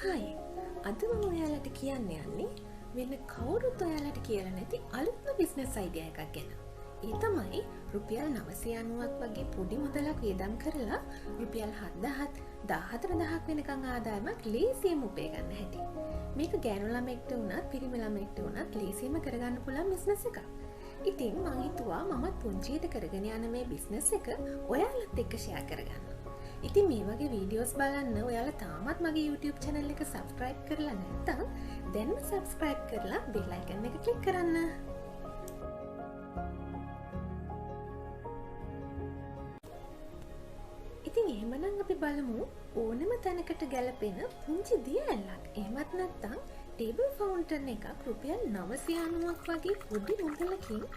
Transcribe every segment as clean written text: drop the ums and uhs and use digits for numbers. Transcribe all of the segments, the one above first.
හයි අද මම ඔයාලට කියන්න යන්නේ වෙන කවුරුත් ඔයාලට කියලා නැති අලුත්ම බිස්නස් අයිඩියා එකක් ගැන. ඒ තමයි රුපියල් 990ක් වගේ පොඩි මුදලක් වියදම් කරලා රුපියල් 7000ක් 14000ක් වෙනකන් ආදායමක් ලේසියෙන් උපය ගන්න හැටි. මේක ගෑනු ළමෙක්ට වුණත් පිරිමි ළමෙක්ට වුණත් ලේසියෙන්ම කරගන්න පුළුවන් බිස්නස් එකක්. ඉතින් මම හිතුවා මමත් පුංචියට කරගෙන යන මේ බිස්නස් එක ඔයාලත් එක්ක ෂෙයා කරගන්න. ඉතින් මේ වගේ වීඩියෝස් බලන්න ඔයාලා තාමත් මගේ YouTube channel එක subscribe කරලා නැත්නම් දැන්ම subscribe කරලා bell icon එක click කරන්න. ඉතින් එහෙමනම් අපි බලමු ඕනම තැනකට ගැලපෙන පුංචි දිය ඇල්ලක්. එහෙමත් නැත්නම් table fountain එකක් රුපියල් 990ක් වගේ පොඩි මුදලකින්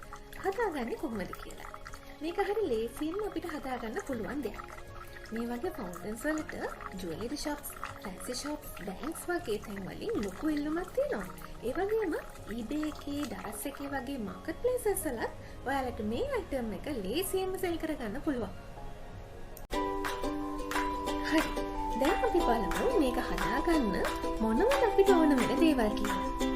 හදාගන්නේ කොහොමද කියලා. මේක හරි ලේසියෙන්ම අපිට හදාගන්න පුළුවන් දෙයක්. මේ වගේ ෆවුන්ටන්ස් වලට jewellery shops, fancy shops, banks වගේ තැන් වලින් ලොකු ඉල්ලුමක් තියෙනවා. ඒ වගේම eBay එකේ, දරස් එකේ වගේ market places වල ඔයාලට මේ item එක ලේසියෙන්ම sell කරගන්න පුළුවන්. හරි. දැන් අපි බලමු මේක හදාගන්න මොනවද අපිට ඕන වෙන දේවල් කියලා.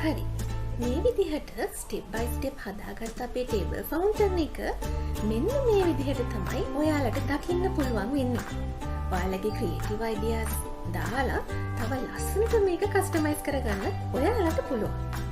හරි. මේ විදිහට ස්ටෙප් බයි ස්ටෙප් හදාගත්ත අපේ ටේබල් ෆවුන්ටන් එක මෙන්න මේ විදිහට තමයි ඔයාලට දකින්න පුළුවන් වෙන්නේ. ඔයාලගේ ක්‍රියේටිව් අයිඩියාස් දාලා තව ලස්සනට මේක කස්ටමයිස් කරගන්න ඔයාලට පුළුවන්.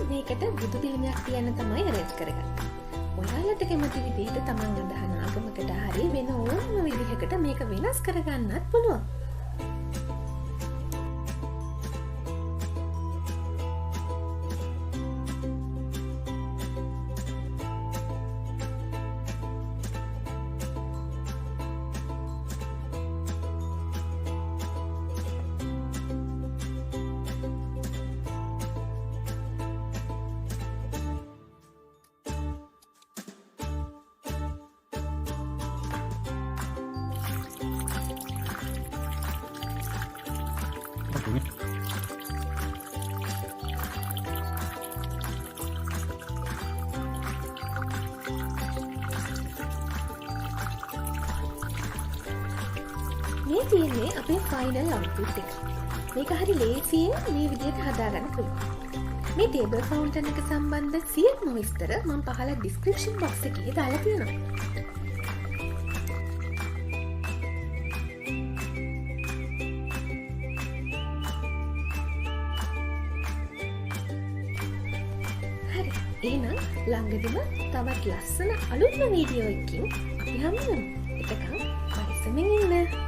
මේකට බුදු පිළිමයක් තියන්න තමයි අරේන්ජ් කරගත්තේ. ඔයාලට කැමති විදිහට තමන් අදහන ආගමකට හරි වෙන ඕනම විදිහකට මේක වෙනස් කරගන්නත් පුළුවන්. මේ තියෙන්නේ අපේ ෆයිනල් අවුට්පුට් එක. මේක හරි ලේසියෙන් මේ විදිහට හදාගන්න පුළුවන්. මේ ටේබල් ෆවුන්ටන් එක සම්බන්ධ සියලුම විස්තර මම පහළ ඩිස්ක්‍රිප්ෂන් බොක්ස් එකේ දාලා තියෙනවා. හරි. එහෙනම් ළඟදිම තවත් ලස්සන අලුත්ම වීඩියෝ එකකින් අපි හමු වෙමු. එතකන් පරිස්සමෙන් ඉන්න.